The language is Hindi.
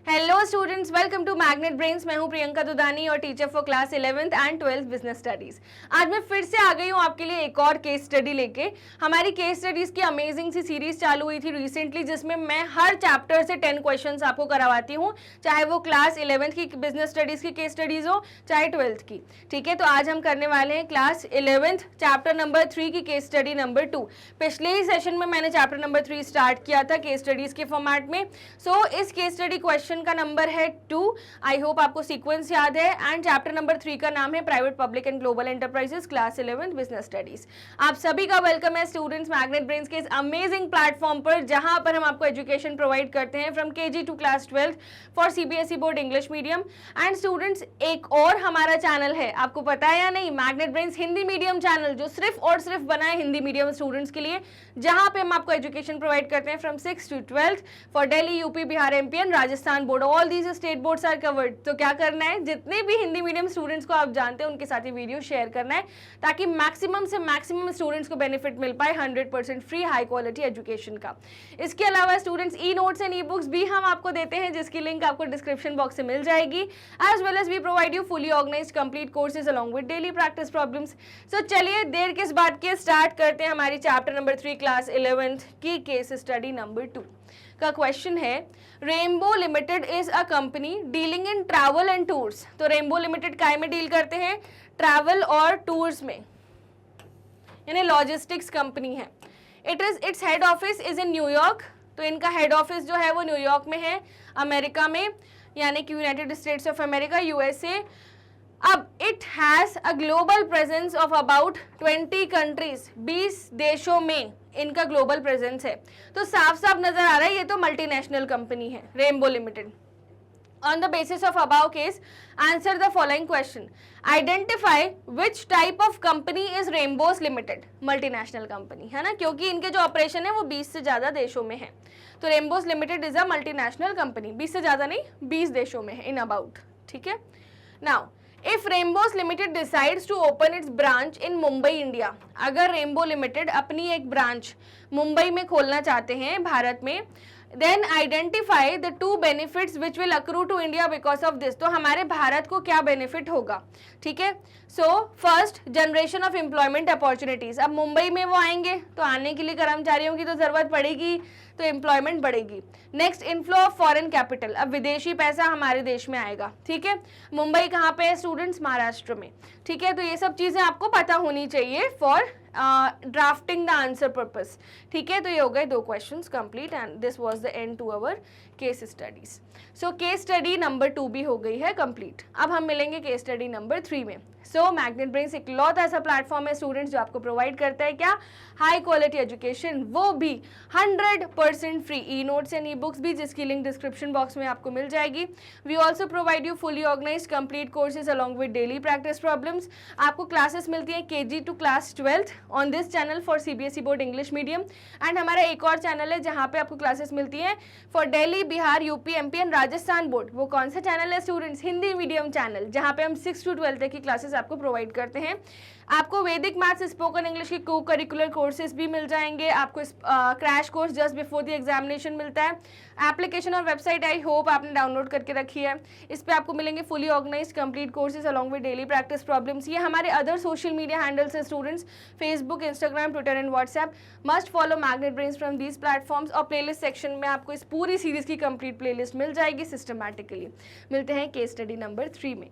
Hello students, welcome to magnet brains. मैं हूं प्रियंका दुदानी और teacher for class 11th and 12th business studies. आज मैं फिर से आ गई हूं आपके लिए एक और केस स्टडी लेके। हमारी केस स्टडीज की अमेजिंग सी सीरीज चालू हुई थी रिसेंटली, जिसमें मैं हर चैप्टर से 10 क्वेश्चंस आपको करवाती हूं, चाहे वो क्लास 11th की बिजनेस स्टडीज की केस स्टडीज हो चाहे 12th की। ठीक है, तो आज हम करने वाले हैं क्लास 11th चैप्टर नंबर 3 की केस स्टडी नंबर 2। पिछले ही सेशन में मैंने चैप्टर नंबर 3 स्टार्ट किया था केस स्टडीज के फॉर्मेट में। सो इस केस स्टडी क्वेश्चन का नंबर है 2। आई होप आपको सीक्वेंस याद है। एंड चैप्टर नंबर 3 का नाम है private public and global enterprises class 11th business studies. आप सभी का वेलकम है स्टूडेंट्स मैग्नेट ब्रेन्स के इस अमेजिंग प्लेटफॉर्म पर, जहां पर हम आपको एजुकेशन प्रोवाइड करते हैं from KG to class 12th for CBSE board English medium. And students, एक और हमारा चैनल है, आपको पता है या नहीं, magnet brains Hindi medium channel, जो सिर्फ और सिर्फ बना है हिंदी मीडियम स्टूडेंट्स के लिए, जहां पे हम आपको एजुकेशन प्रोवाइड करते हैं from 6 to 12th for Delhi, UP, Bihar, MP and Rajasthan board. All these state boards are covered. तो क्या करना है, जितने भी हिंदी मीडियम स्टूडेंट्स को आप जानते हैं उनके साथ ये वीडियो शेयर करना है, ताकि मैक्सिमम से मैक्सिमम स्टूडेंट्स को बेनिफिट मिल पाए 100% फ्री हाई क्वालिटी एजुकेशन का। इसके अलावा students E notes and e books भी हम आपको देते हैं, जिसकी लिंक आपको डिस्क्रिप्शन बॉक्स से मिल जाएगी। As well as we provide you fully organised complete courses along with daily practice problems. So चलिए देर किस बात के, स्टार्ट करते हैं हमारी चैप्टर नंबर 3 क्लास 11th की केस स्टडी नंबर 2 का। क्वेश्चन है, rainbow limited is a company dealing in travel and tours. तो रेनबो लिमिटेड काय में डील करते हैं? ट्रैवल और टूर्स में, यानी लॉजिस्टिक्स कंपनी है। Its head office is in New York. तो इनका हेड ऑफिस जो है वो न्यूयॉर्क में है, अमेरिका में, यानी कि United States of America, USA. अब it has a global presence of about 20 countries, 20 देशों में इनका ग्लोबल प्रेजेंस है। तो साफ साफ नजर आ रहा है ये तो मल्टीनेशनल कंपनी है rainbow limited. On the basis of above case, answer the following question. Identify which type of company is Rainbows Limited? Multinational company है ना, क्योंकि इनके जो ऑपरेशन है वो 20 से ज्यादा देशों में है। तो rainbows limited is a multinational company, 20 से ज्यादा नहीं, 20 देशों में है इन अबाउट। ठीक है, now if rainbows limited decides to open its branch in Mumbai India, अगर रेनबो लिमिटेड अपनी एक ब्रांच मुंबई में खोलना चाहते हैं भारत में, then identify the two benefits which will accrue to India because of this। तो हमारे भारत को क्या बेनिफिट होगा? ठीक है, so first, generation of employment opportunities. अब मुंबई में वो आएंगे तो आने के लिए कर्मचारियों की तो जरूरत पड़ेगी, तो एम्प्लॉयमेंट बढ़ेगी। Next, inflow of foreign capital, अब विदेशी पैसा हमारे देश में आएगा। ठीक है, मुंबई कहाँ पे है स्टूडेंट्स? महाराष्ट्र में। ठीक है, तो ये सब चीजें आपको पता होनी चाहिए for drafting the answer purpose. ठीक है, तो ये हो गए 2 questions complete and this was the end to our case studies. So case study number 2 भी हो गई है कंप्लीट। अब हम मिलेंगे केस स्टडी नंबर 3 में। सो मैग्नेट ब्रेन्स इकलौता ऐसा प्लेटफॉर्म है स्टूडेंट्स जो आपको प्रोवाइड करता है क्या? हाई क्वालिटी एजुकेशन, वो भी 100% फ्री। E notes and e books भी, जिसकी लिंक डिस्क्रिप्शन बॉक्स में आपको मिल जाएगी। We also provide you fully organised complete courses along with daily practice problems. आपको क्लासेस मिलती है KG to class 12th on this channel for CBSE board English medium. And हमारा एक और चैनल है जहाँ पे आपको क्लासेस मिलती हैं for Delhi, Bihar, UP, MP and Rajasthan board. वो कौन सा चैनल है स्टूडेंट्स? हिंदी मीडियम चैनल, जहाँ पे हम 6 to 12 तक की क्लासेस आपको प्रोवाइड करते हैं। आपको वैदिक मैथ्स, स्पोकन इंग्लिश के को करिकुलर कोर्सेज भी मिल जाएंगे। आपको crash course just before the examination मिलता है। एप्लीकेशन और वेबसाइट आई होप आपने डाउनलोड करके रखी है। इस पे आपको मिलेंगे fully organised complete courses along with daily practice problems. ये हमारे अदर सोशल मीडिया हैंडल्स है students, Facebook, Instagram, Twitter and WhatsApp. Must follow magnet brains from these platforms. और प्लेलिस्ट सेक्शन में आपको इस पूरी सीरीज की कंप्लीट प्लेलिस्ट मिल जाएगी सिस्टमैटिकली। मिलते हैं केस स्टडी नंबर 3 में।